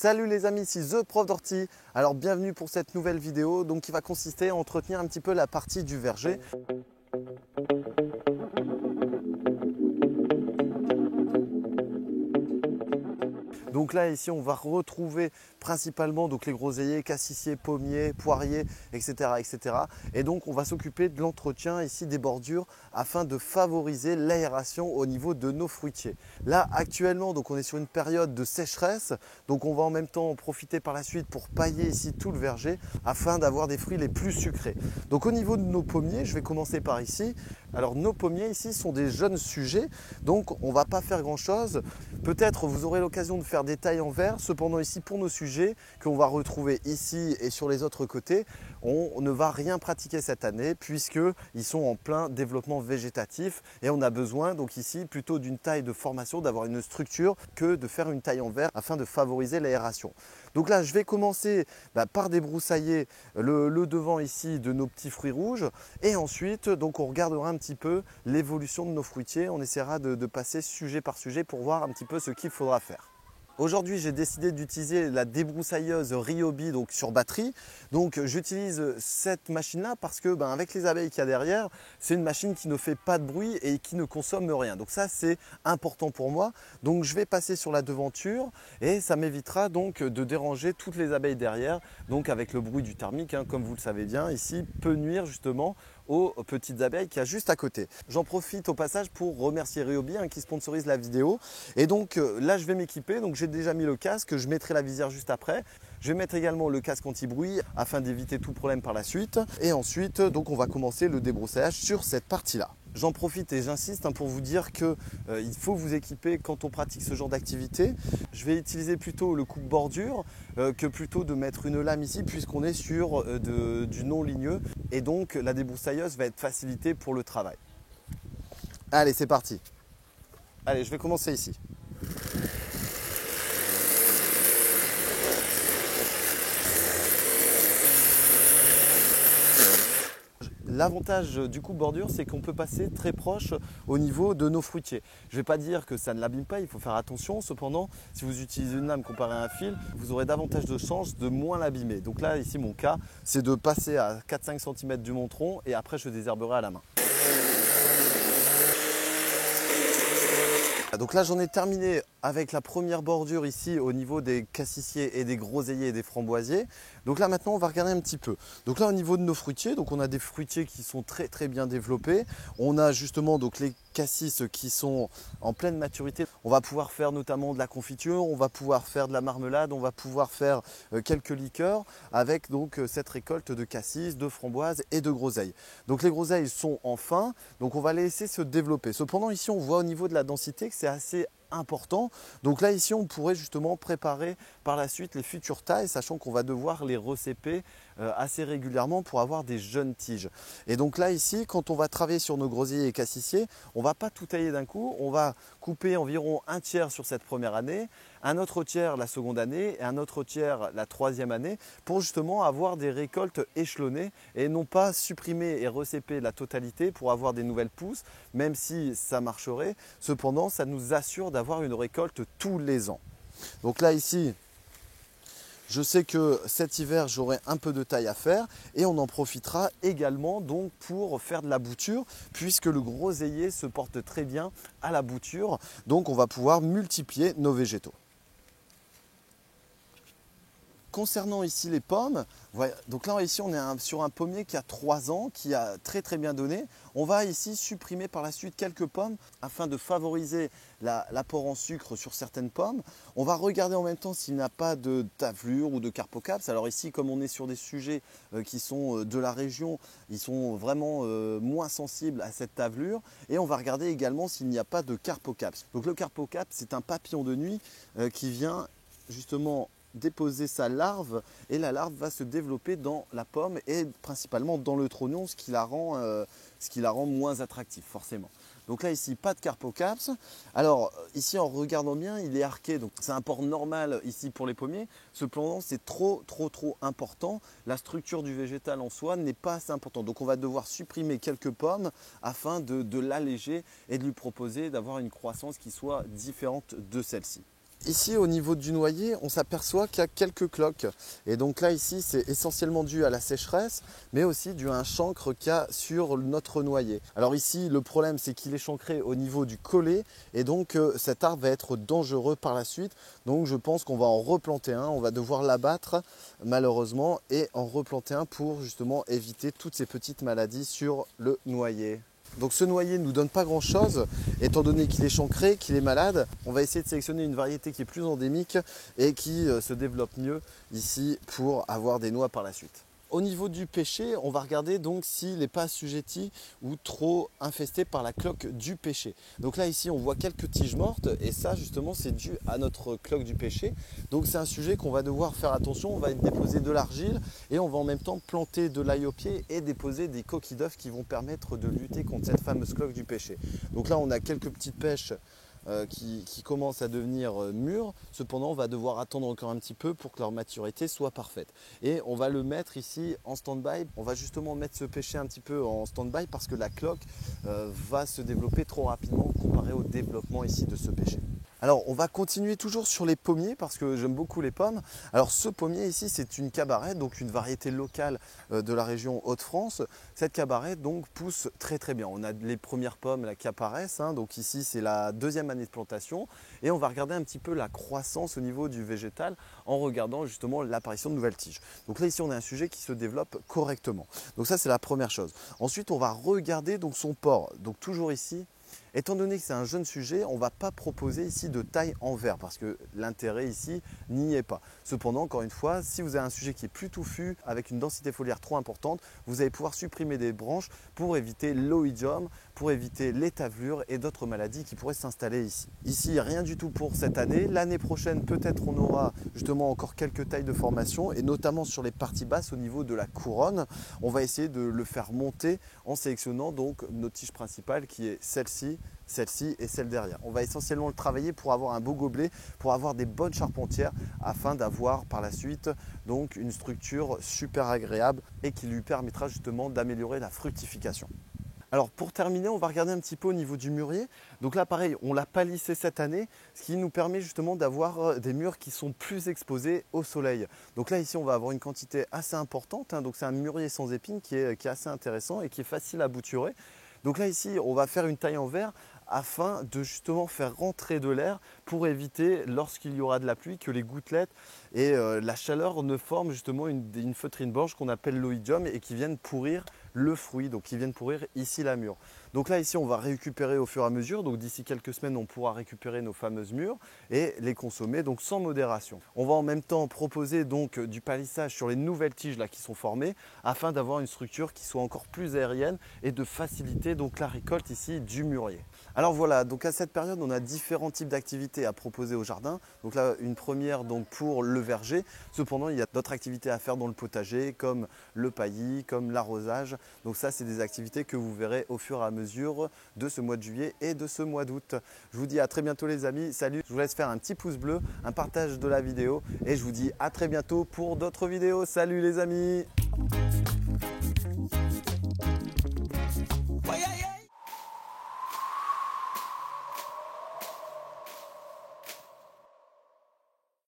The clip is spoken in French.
Salut les amis, ici The Prof d'Ortie. Alors bienvenue pour cette nouvelle vidéo donc, qui va consister à entretenir un petit peu la partie du verger. Donc là ici on va retrouver principalement donc, les groseilliers, cassissiers, pommiers, poiriers, etc. Et donc on va s'occuper de l'entretien ici des bordures afin de favoriser l'aération au niveau de nos fruitiers. Là actuellement donc on est sur une période de sécheresse, donc on va en même temps en profiter par la suite pour pailler ici tout le verger afin d'avoir des fruits les plus sucrés. Donc au niveau de nos pommiers, je vais commencer par ici. Alors nos pommiers ici sont des jeunes sujets, donc on ne va pas faire grand chose. Peut-être vous aurez l'occasion de faire des tailles en verre. Cependant ici pour nos sujets qu'on va retrouver ici et sur les autres côtés, on ne va rien pratiquer cette année puisqu'ils sont en plein développement végétatif et on a besoin donc ici plutôt d'une taille de formation, d'avoir une structure que de faire une taille en verre afin de favoriser l'aération. Donc là je vais commencer par débroussailler le devant ici de nos petits fruits rouges et ensuite donc on regardera un petit peu l'évolution de nos fruitiers. On essaiera de passer sujet par sujet pour voir un petit peu ce qu'il faudra faire. Aujourd'hui, j'ai décidé d'utiliser la débroussailleuse Ryobi donc sur batterie. Donc j'utilise cette machine-là parce que avec les abeilles qu'il y a derrière, c'est une machine qui ne fait pas de bruit et qui ne consomme rien. Donc ça, c'est important pour moi. Donc je vais passer sur la devanture et ça m'évitera donc de déranger toutes les abeilles derrière. Donc avec le bruit du thermique, comme vous le savez bien, ici peut nuire justement aux petites abeilles qu'il y a juste à côté. J'en profite au passage pour remercier Ryobi qui sponsorise la vidéo. Et donc là, je vais m'équiper. Donc j'ai déjà mis le casque, je mettrai la visière juste après. Je vais mettre également le casque anti-bruit afin d'éviter tout problème par la suite. Et ensuite, donc on va commencer le débroussaillage sur cette partie-là. J'en profite et j'insiste pour vous dire qu'il faut vous équiper quand on pratique ce genre d'activité. Je vais utiliser plutôt le coupe-bordure que plutôt de mettre une lame ici puisqu'on est sur du non-ligneux et donc la débroussailleuse va être facilitée pour le travail. Allez, c'est parti. Allez, je vais commencer ici. L'avantage du coupe-bordure, c'est qu'on peut passer très proche au niveau de nos fruitiers. Je ne vais pas dire que ça ne l'abîme pas, il faut faire attention. Cependant, si vous utilisez une lame comparée à un fil, vous aurez davantage de chances de moins l'abîmer. Donc là, ici, mon cas, c'est de passer à 4-5 cm du monteron et après, je désherberai à la main. Donc là, j'en ai terminé avec la première bordure ici au niveau des cassissiers et des groseilliers et des framboisiers. Donc là maintenant on va regarder un petit peu. Donc là au niveau de nos fruitiers, donc on a des fruitiers qui sont très bien développés. On a justement donc les cassis qui sont en pleine maturité. On va pouvoir faire notamment de la confiture, on va pouvoir faire de la marmelade, on va pouvoir faire quelques liqueurs avec donc cette récolte de cassis, de framboises et de groseilles. Donc les groseilles sont en fin, donc on va les laisser se développer. Cependant ici on voit au niveau de la densité que c'est assez important. Donc là ici on pourrait justement préparer par la suite les futures tailles, sachant qu'on va devoir les recéper assez régulièrement pour avoir des jeunes tiges. Et donc là ici quand on va travailler sur nos groseilliers et cassissiers, on ne va pas tout tailler d'un coup, on va couper environ un tiers sur cette première année, un autre tiers la seconde année et un autre tiers la troisième année pour justement avoir des récoltes échelonnées et non pas supprimer et recéper la totalité pour avoir des nouvelles pousses, même si ça marcherait. Cependant, ça nous assure d'avoir une récolte tous les ans. Donc là ici, je sais que cet hiver, j'aurai un peu de taille à faire et on en profitera également donc pour faire de la bouture puisque le groseillier se porte très bien à la bouture. Donc on va pouvoir multiplier nos végétaux. Concernant ici les pommes, voilà, donc là ici on est sur un pommier qui a 3 ans, qui a très bien donné. On va ici supprimer par la suite quelques pommes afin de favoriser l'apport en sucre sur certaines pommes. On va regarder en même temps s'il n'y a pas de tavelure ou de carpocaps. Alors ici comme on est sur des sujets qui sont de la région, ils sont vraiment moins sensibles à cette tavelure. Et on va regarder également s'il n'y a pas de carpocaps. Donc le carpocap c'est un papillon de nuit qui vient justement déposer sa larve et la larve va se développer dans la pomme et principalement dans le trognon, ce qui la rend moins attractive forcément. Donc là ici pas de carpocaps. Alors ici en regardant bien il est arqué, donc c'est un port normal ici pour les pommiers. Cependant c'est trop important. La structure du végétal en soi n'est pas assez importante. Donc on va devoir supprimer quelques pommes afin de l'alléger et de lui proposer d'avoir une croissance qui soit différente de celle-ci. Ici au niveau du noyer, on s'aperçoit qu'il y a quelques cloques. Et donc là ici c'est essentiellement dû à la sécheresse, mais aussi dû à un chancre qu'il y a sur notre noyer. Alors ici le problème c'est qu'il est chancré au niveau du collet et donc cet arbre va être dangereux par la suite. Donc je pense qu'on va en replanter un, on va devoir l'abattre malheureusement et en replanter un pour justement éviter toutes ces petites maladies sur le noyer. Donc ce noyer ne nous donne pas grand chose, étant donné qu'il est chancré, qu'il est malade. On va essayer de sélectionner une variété qui est plus endémique et qui se développe mieux ici pour avoir des noix par la suite. Au niveau du pêcher, on va regarder donc s'il n'est pas assujetti ou trop infesté par la cloque du pêcher. Donc là ici on voit quelques tiges mortes et ça justement c'est dû à notre cloque du pêcher. Donc c'est un sujet qu'on va devoir faire attention, on va déposer de l'argile et on va en même temps planter de l'ail au pied et déposer des coquilles d'œufs qui vont permettre de lutter contre cette fameuse cloque du pêcher. Donc là on a quelques petites pêches qui commencent à devenir mûres. Cependant, on va devoir attendre encore un petit peu pour que leur maturité soit parfaite. Et on va le mettre ici en stand-by. On va justement mettre ce pêcher un petit peu en stand-by parce que la cloque va se développer trop rapidement comparé au développement ici de ce pêcher. Alors on va continuer toujours sur les pommiers parce que j'aime beaucoup les pommes. Alors ce pommier ici c'est une cabarette, donc une variété locale de la région Hauts-de-France. Cette cabarette donc pousse très très bien. On a les premières pommes là, qui apparaissent, donc ici c'est la deuxième année de plantation et on va regarder un petit peu la croissance au niveau du végétal en regardant justement l'apparition de nouvelles tiges. Donc là ici on a un sujet qui se développe correctement. Donc ça c'est la première chose. Ensuite on va regarder donc son port. Donc toujours ici. Étant donné que c'est un jeune sujet, on ne va pas proposer ici de taille en verre parce que l'intérêt ici n'y est pas. Cependant, encore une fois, si vous avez un sujet qui est plus touffu avec une densité foliaire trop importante, vous allez pouvoir supprimer des branches pour éviter l'oïdium, pour éviter les tavelures et d'autres maladies qui pourraient s'installer ici. Ici, rien du tout pour cette année. L'année prochaine, peut-être on aura justement encore quelques tailles de formation et notamment sur les parties basses au niveau de la couronne. On va essayer de le faire monter en sélectionnant donc notre tige principale qui est celle-ci et celle derrière. On va essentiellement le travailler pour avoir un beau gobelet, pour avoir des bonnes charpentières afin d'avoir par la suite donc une structure super agréable et qui lui permettra justement d'améliorer la fructification. Alors pour terminer, on va regarder un petit peu au niveau du mûrier. Donc là pareil, on l'a palissé cette année, ce qui nous permet justement d'avoir des mûres qui sont plus exposés au soleil. Donc là ici on va avoir une quantité assez importante, donc c'est un mûrier sans épines qui est assez intéressant et qui est facile à bouturer. Donc là ici on va faire une taille en verre afin de justement faire rentrer de l'air pour éviter lorsqu'il y aura de la pluie que les gouttelettes et la chaleur ne forment justement une feutrine blanche qu'on appelle l'oïdium et qui viennent pourrir le fruit, donc qui viennent pourrir ici la mûre. Donc là ici on va récupérer au fur et à mesure, donc d'ici quelques semaines on pourra récupérer nos fameuses mûres et les consommer donc sans modération. On va en même temps proposer donc du palissage sur les nouvelles tiges là qui sont formées afin d'avoir une structure qui soit encore plus aérienne et de faciliter donc la récolte ici du mûrier. Alors voilà, donc à cette période on a différents types d'activités à proposer au jardin. Donc là une première donc pour le verger, cependant il y a d'autres activités à faire dans le potager comme le paillis, comme l'arrosage. Donc ça c'est des activités que vous verrez au fur et à mesure de ce mois de juillet et de ce mois d'août. Je vous dis à très bientôt les amis, salut, je vous laisse faire un petit pouce bleu, un partage de la vidéo et je vous dis à très bientôt pour d'autres vidéos. Salut les amis!